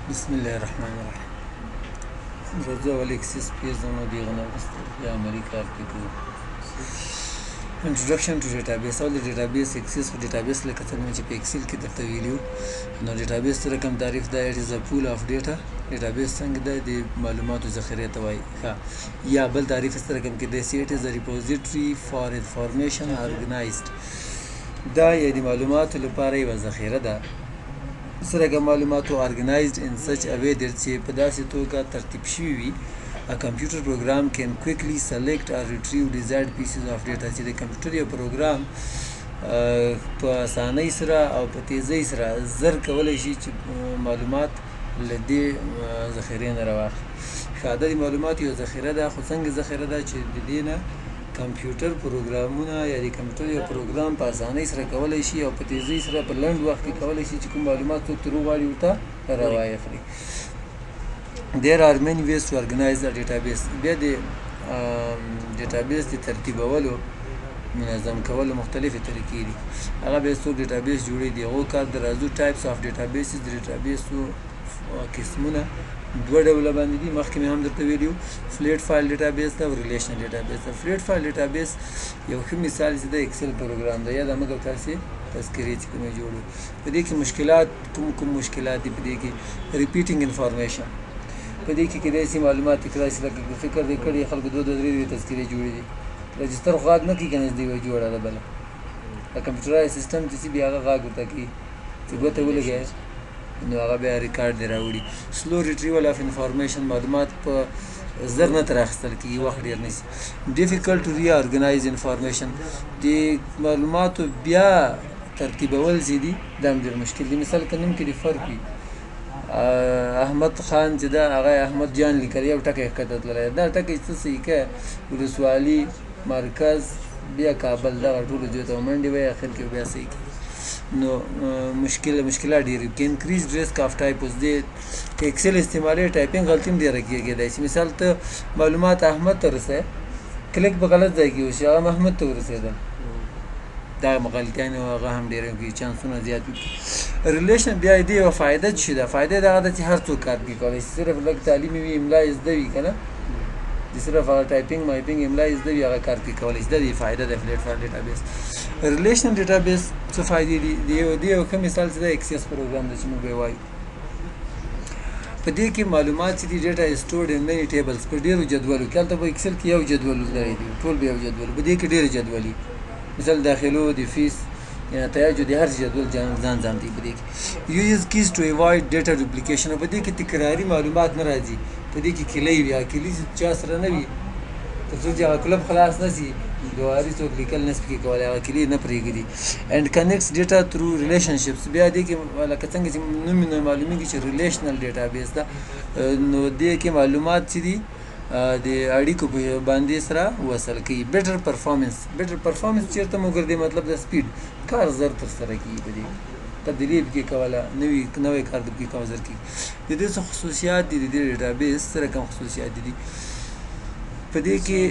بسم الله الرحمن الرحیم. راځه ولې اکسس پیژنو دیغه نه وستل یا عملي کار کې کوو. Introduction to database. All the database access for database لکه څنګه چې په ایکسل کې درته ویلو نو database سره کوم تعریف ده. it is a pool of data. database څنګه ده د معلوماتو ذخیره ته وایي. ښه یا بل تعریف سره کوم کې ده it is a repository for information organized. دا یې د معلوماتو لپاره یوه ذخیره ده سره معلوماتو organized in such a way that چې په داسې توګه ترتیب شوي وي. A computer program can quickly select or retrieve desired pieces of data. چې د کمپیوټر یو پروګرام په اسانۍ سره او په تیزۍ سره زر کولی شي چې معلومات له دې ذخیرې نه راواخلي. ښه دا د معلوماتو یو ذخیره ده، خو څنګه ذخیره ده چې د دې نه کمپیوټر پروګرامونه یا د کمپیوټر یو پروګرام په اسانۍ سره کولی شي او په تیزۍ سره په لنډ وخت کې کولی شي چې کوم معلومات څوک ترې وغواړي ورته راواخلي. There are many ways to organize a database. بیا د database د ترتیبولو منظم کولو مختلفې طریقې دي. هغه بیا څوک database جوړوي د هغو کار د راځو types of databases. د database قسمونه دوه ډوله باندې دي. مخکې مې هم درته ویلي flat file database ده او relational database ده. flat file database یو ښه مثال چې د ایکسل پروګرام ده یا د موږ تاسې تذکرې چې کومې جوړو. په دې کې مشکلات کوم مشکلات دي په دې کې repeating information. په دې کې کېدای شي معلومات تکرار شي، لکه فکر دې کړی خلکو دوه درې تذکرې جوړې دي. رجسټر خو غږ نه کوي که نه دې وایي جوړه ده بله د کمپیوټرایز سیسټم چې بیا هغه غږ ورته کوي چې ګوته ولګوې نو هغه بیا ریکارډ دې راوړي. سلو ریټریول اف انفارمیشن معلومات په زر نه تر اخیستل کېږي، وخت ډېر نیسي. ډیفیکلټ ټو ری ارګنایز انفارمیشن. د معلوماتو بیا ترتیبول چې دي دا هم ډېر مشکل دي. مثال که نوم کې دې فرق وي، احمد خان چې دا هغه احمد جان لیکلی یو ټکی ښکته تللی، دا ټکی څه صحیح که ولسوالي مرکز بیا کابل دغه ټولو ځایو ته منډې وایي اخر کې بیا صحیح کړي. نو مشکلات ډېر وي. انکریز ریسک آف ټایپوس. د ایکسل استعمالي ټایپینګ غلطي هم ډېره کېدای شي. مثال ته معلومات احمد ته رسوې، کلیک په غلط ځای کې وشي، هغه محمد ته ورسېدل. دا غلطیانې هغه هم ډېرې کوي، چانسونه زیات وي. ریلیشن بیا دې یوه فایده څه ده؟ فایده یې دغه ده چې هر څوک کار پرې کولی شي. صرف لږ تعلیم وي، املا یې زده وي که نه، د صرف هغه ټایپینګ مایپینګ املا یې زده وي، هغه کار پرې کولی شي. دا د فایده ده فلیټ فایل ډیټابیس. ریلیشنل ډیټابیس څه فایدې دي؟ د یو ښه مثال چې د ایکسس پروګرام ده چې موږ به وایو. په دې کې معلومات چې دي ډیټا اسټورډ ان میني ټیبلز، په ډېرو جدولو کې. هلته په ایکسل کې یو جدول لري دي، ټول به یو جدول، په دې کې ډېرې جدولي. مثال داخلو د فیس یا تیاجو د هر جدول ځان دی په دې کې. یوز کیز ټو ایوایډ ډیټا ډوپلیکیشن. په دې کې تکراري معلومات نه راځي. په دې کې کلی وي، کلی چا سره نه وي، تر څو چې هغه کلب خلاص نه شي دواري څوک لیکل نه سپي کولی، هغه کلي نه پرېږدي. اینډ کنیکټس ډیټا تھرو ریلیشنشپس. بیا دې کې لکه څنګه چې نوم یې نه معلومېږي چې ریلیشنل ډیټابیس ده، نو دې کې معلومات چې دي د اړیکو په باندې سره وصل کوي. بیټر پرفارمنس چېرته مو ګرځي؟ مطلب د سپیډ کار زر ترسره کېږي. په دې تبدیلي پکې کوله، نوی کار پکې کوه زر کېږي. د دې څه خصوصیات دي؟ د دې ډیټابیس سره کوم خصوصیات دي؟ په دې کې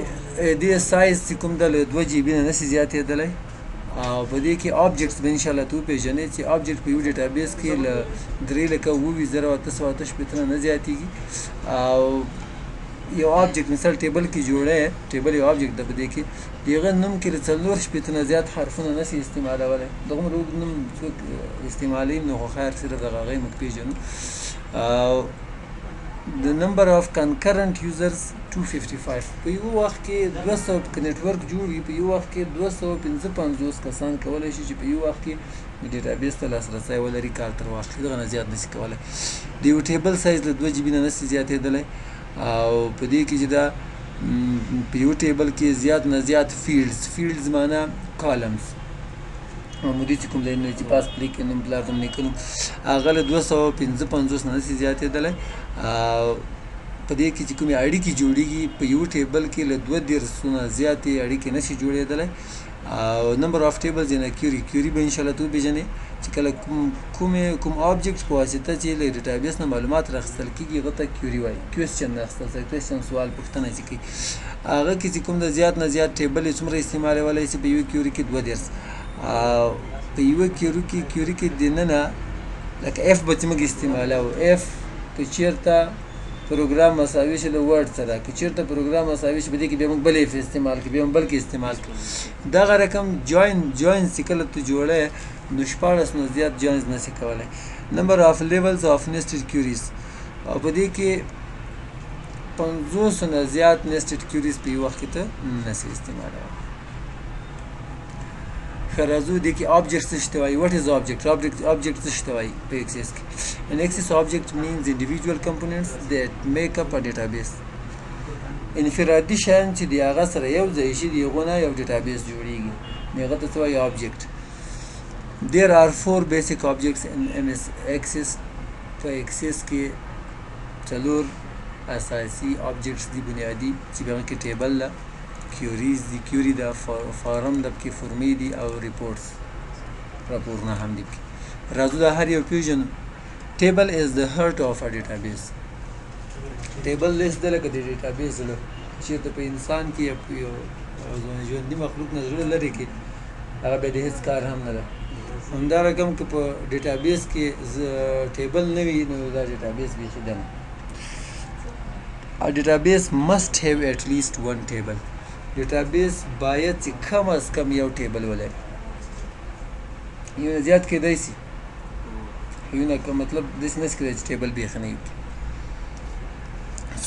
دې سایز چې کوم ده له 2 GB نه نشي زیاتېدلی. او په دې کې آبجکټس به انشاءالله ته وپېژنې چې آبجکټ په یو ډیټابیس کې له 3,28,960 نه زیاتېږي. او یو آبجکټ مثال ټیبل کې جوړی، ټیبل یو آبجکټ ده، په دې کې د هغه نوم کې له 460 نه زیات حرفونه نشي استعمالولی. دغومره اوږد نوم څوک استعمالوي نو خو خیر صرف دغه هغه یې موږ پېژنو. د نمبر آف کنکرنټ یوزرز 255. په یو وخت کې 200 نیټورک جوړ وي، په یو وخت کې 255 کسان کولی شي چې په یو وخت کې ډیټابیس ته لاسرسی ولري، کار تر واخلي. دغه نه زیات نشي کولی. د یو ټیبل سایز له 2 GB نه نشي زیاتېدلی. او په دې کې چې دا په یو ټیبل کې زیات نه زیات فیلډز معنا کالمز عمودي چې کوم ځای نه چې پاس پرې کې نوم پلار ته لیکلو، هغه له 255 نه نشي زیاتېدلی. او په دې کې چې کومې اړیکې جوړېږي په یو ټیبل کې له 2 نه زیاتې اړیکې نشي جوړېدلی. او نمبر آف ټیبلز یعنې کیوري به انشاءالله ته وپېژنې چې کله کوم آبجکټ په واسطه چې له ډیټابیس نه معلومات راخیستل کېږي هغه ته کیوري وایي. کوېسچن راخیستل شوی، کوېسچن سوال پوښتنه چې کوي، هغه کې چې کوم د زیات نه زیات ټیبل یې څومره استعمالولی شي؟ په یوه کیوري کې 32. او په یوه کیوري کې دننه لکه اف به چې موږ استعمالوو، اف که چیرته پروګرام مساوي شي د ورډ سره، که چیرته پروګرام مساوي شي په دې کې بیا موږ بل اف استعمال کړو، بیا موږ بل کې استعمال کړو. دغه رقم جوین چې کله ته جوړی نو 14 نه زیات جوینز نشي کولی. نمبر آف لیولز آف نیسټډ کیوریز، او په دې کې 50 نه زیات نیسټډ کیوریز په یو وخت کې ته نشي استعمالولی. ښه راځو دې کې آبجکټ څه شته وایي. وټ از آبجکټ څه شته وایي په ایکسس کې. An access object means individual components that make up a database. انفرادي شیان چې د هغه سره یو ځای شي د هغو نه یو ډیټابیس جوړیږي، نو هغه ته څه وایي آبجکټ. There are 4 basic objects in MS Access. په ایکسس کې 4 اساسي آبجکټس دي بنیادي چې په هغه کې ټیبل ده، کیوریز دي، کیوري ده، فارم ده، پکې فورمې دي او ریپورټس راپورونه هم دي پکې. راځو دا هر یو پیژنو. Table is the heart of a database. Table list ده لکه د ډیټابیس زړه، چېرته په انسان کې یو ژوندي مخلوق نه زړه لري کې هغه بیا د هېڅ کار هم نه ده. همدا رقم که په ډیټابیس کې ټیبل نه وي نو دا ډیټابیس بیخي ده نه. A database must have at least one table. ډیټابیس باید چې کم از کم یو ټیبل ولري، یو نه زیات کېدی شي، یو نه مطلب داسې نشي کېدی چې ټیبل بیخي نه وي.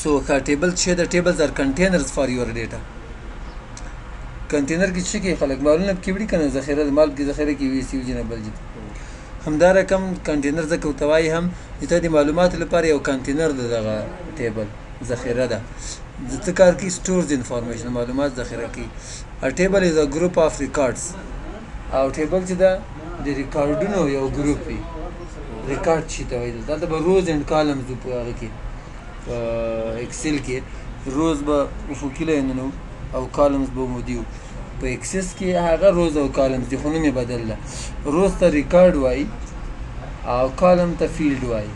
So ښه ټیبل چې د tables are containers for your data. کنټینر کې څه کې خلک مالونه پکې وړي که نه، ذخیره د مال پکې ذخیره کې وي سی وجې نه بل جي. همدا رقم کنټینر ځکه ورته وایي هم چې ته د معلوماتو لپاره یو کنټینر د دغه ټیبل ذخیره ده، څه کار کوي؟ stores information، معلومات ذخیره کوي. A table is a group of records. او ټیبل چې ده د ریکارډونو یو ګروپ وي. ریکارډ شي ته وایي، دلته به روز اینډ کالمز په هغه کې په ایکسل کې روز به افقي لاینونه او کالمز به عمودي وو. په ایکسس کې هغه روز او کالمز دي خو نوم یې بدل ده. روز ته ریکارډ وایي او کالم ته فیلډ وایي.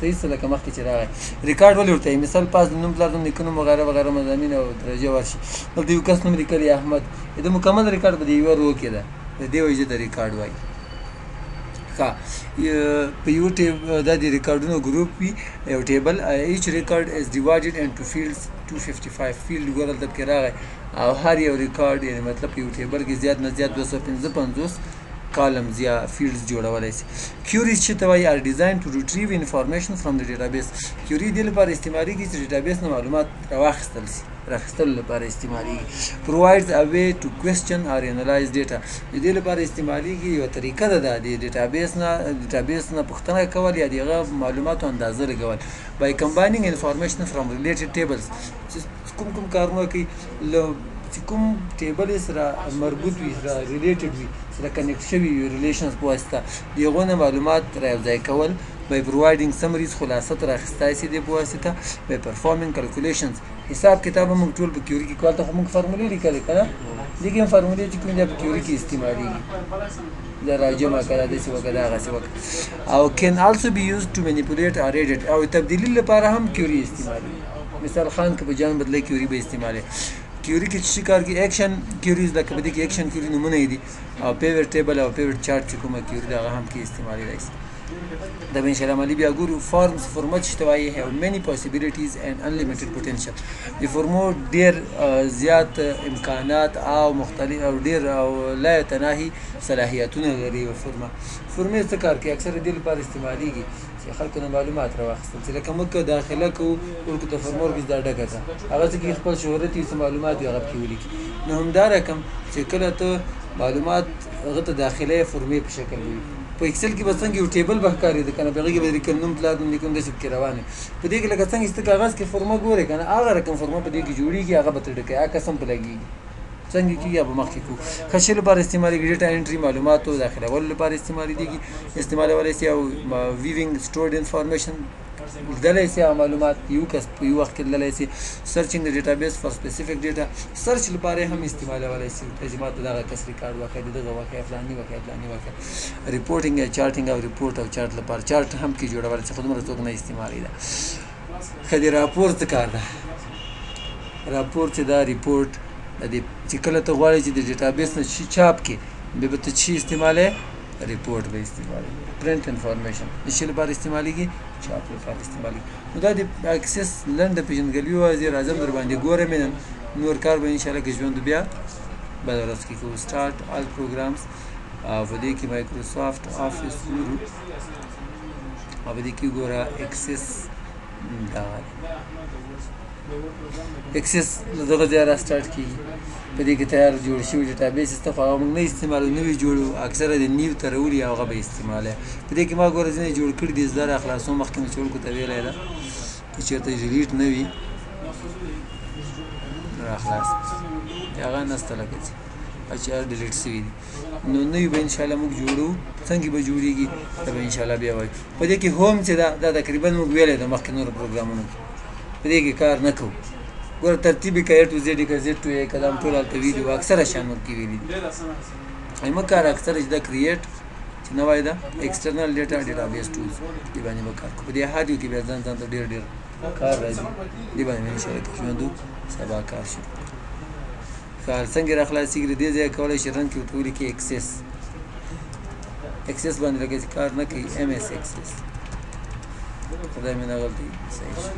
صحیح څه لکه مخکې چې راغی. ریکارډ ولې ورته وایي؟ مثال پاس د نوم پلار نوم نیکه نوم وغیره وغیره مضامین او درجه ورشي. دلته یو کس نوم لیکلی احمد، د مکمل ریکارډ به د یوه رو کې ده، د دې وجې د ریکارډ وایي. ښه په یو دا د ریکارډونو ګروپ وي یو ټیبل. ایچ ریکارډ از ډیوایډډ انټو فیلډز 255. فیلډ ګوره دلته پکې راغی او هر یو ریکارډ یعنې مطلب په یو ټیبل کې زیات نه زیات 255 کالمز یا فیلډز جوړولی شي. کیوریز چې ته وایي are designed to retrieve information from the database. کیوري دې لپاره استعمالیږي چې ډیټابیس نه معلومات راواخیستل شي، راخیستلو لپاره استعمالیږي. provides a way to question or analyze data. د دې لپاره استعمالیږي یوه طریقه ده د ډیټابیس نه پوښتنه کول یا د هغه معلوماتو اندازه لګول. by combining information from related tables. چې کوم کارونه کوي چې کوم ټیبل سره مربوط وي، سره ریلیټډ وي، سره کنیکټ شوي وي ریلیشنز په واسطه د هغو نه معلومات را یوځای کول. by providing summaries خلاصه تر اخیستی شي دې په واسطه. by performing calculations. حساب کتاب هم موږ ټول په کیوري کې کوو، هلته خو موږ فارمولې لیکلې که نه، دې کې هم فارمولې چې کوم دی په کیوري کې استعمالیږي. دا راجمع کړه، داسې وکړه، دغسې وکړه. او can also be used to manipulate or edit. او تبدیلي لپاره هم کیوري استعمالیږي. مثال خان که په جان بدله کیوري به استعمالوي. کیوري کې چې کار کوي ایکشن کیوریز، لکه په دې کې ایکشن کیوري نومونه یې دي، او پیوټ ټیبل او پیوټ چارټ چې کومه کیوري ده هغه هم کې استعمالیدای شي. دا به انشاءالله عملي بیا ګورو. فارمز فورمات چې ته وایي have many possibilities and unlimited potential. د فورمو ډېر زیات امکانات او مختلف او ډېر او لا یتناهي صلاحیتونه لري یوه فورمه. فورمې څه کار کوي؟ اکثره دې لپاره استعمالیږي چې خلکو نه معلومات راواخیستل چې لکه موږ داخله کوو ټولو ته فورمور کې دا ډکه ده، هغه څه کې خپل شهرت وي، څه معلومات وي هغه پکې ولیکي. نو همدا رقم چې کله ته معلومات هغه ته داخله فورمې په شکل وي. په ایکسل کې به څنګه یو ټیبل به ښکارېده که نه، په هغې کې به لیکل نوم پلار نوم نیکه نوم داسې پکې روان وي. په دې کې لکه څنګه چې ته کاغذ کې فورمه ګورې که نه، هغه رقم فورمه په دې کې جوړېږي، هغه به ته ډکوي، هغه قسم په لګېږي. څنګه کېږي هغه به مخکې کوو. خشې لپاره استعمالېږي، ډېټا انټري معلوماتو داخلولو لپاره استعمالولی شي، او ویوینګ سټورډ انفارمیشن لیدلی شي او معلومات یو کس په یو وخت کې لیدلی شي. سرچینګ د ډیټابیس فار سپیسیفیک ډیټا، سرچ لپاره هم استعمالولی شي. لازمات دغه کس ریکارډ واقع د دغه واقع فلاني واقع فلاني واقع. ریپورټینګ یا چارټینګ او ریپورټ او چارټ لپاره چارټ هم کې جوړولی شي، خو دومره څوک نه استعمالېده. ښه د راپور څه کار ده؟ راپور چې دا ریپورټ د دې چې کله ته غواړې چې د ډیټابیس نه شي چاپ کړې، بیا به ته چی استعمالوې؟ ریپورټ به استعمالوې. پرنټ انفارمیشن د شي لپاره استعمالېږي؟ چاپ لپاره استعمالي. نو دا د اکسس لنډه پېژندګلوي وه. زه راځم در باندې ګورم یې نور کار به انشاءالله که ژوند بیا بله ورځ کې کوو. سټارټ آل پروګرامز او په دې کې مایکروسافټ آفس ګورو او په دې کې ګوره اکسس دغه اکسس دغه ځای را سټارټ کېږي. په دې کې تیار جوړ شوي ډیټابیس سته خو هغه موږ نه استعمالوو، نوي جوړو اکثره د نیو ته راولي او هغه به استعمالوي. په دې کې ما ګوره ځینې جوړ کړي دي، زه را خلاصوم. مخکې مې چورکو ته ویلی ده که چېرته ډیلیټ نه وي را خلاص هغه نسته لکه چې هر ډیلیټ سوي دي. نو نوي به انشاءالله موږ جوړو. څنګه به جوړېږي دا به انشاءالله بیا وایو. په دې کې هوم چې ده دا تقریبا موږ ویلی ده مخکې نورو پروګرامونو کې په دې کې کار نه کوو. ګوره ترتیب یې که A to Z که Z to A که دا هم ټول هلته ویلي وو، اکثره شیان ورکې ویلي دي. ایمه کار اکثره چې دا کریټ چې نوی ده ایکسټرنل ډیټا ډیټابیس ټولز دې باندې به کار کوو. په دې هادیو کې بیا ځان ته ډېر کار راځي. دې باندې به انشاءالله که ژوند سبا کار شو. کار څنګه را خلاصېږي د دې ځای کولی شي رن کې ورته ولیکي اکسس باندې لکه چې کار نه کوي MS اکسس. خدای مې نه غلطي صحیح شي.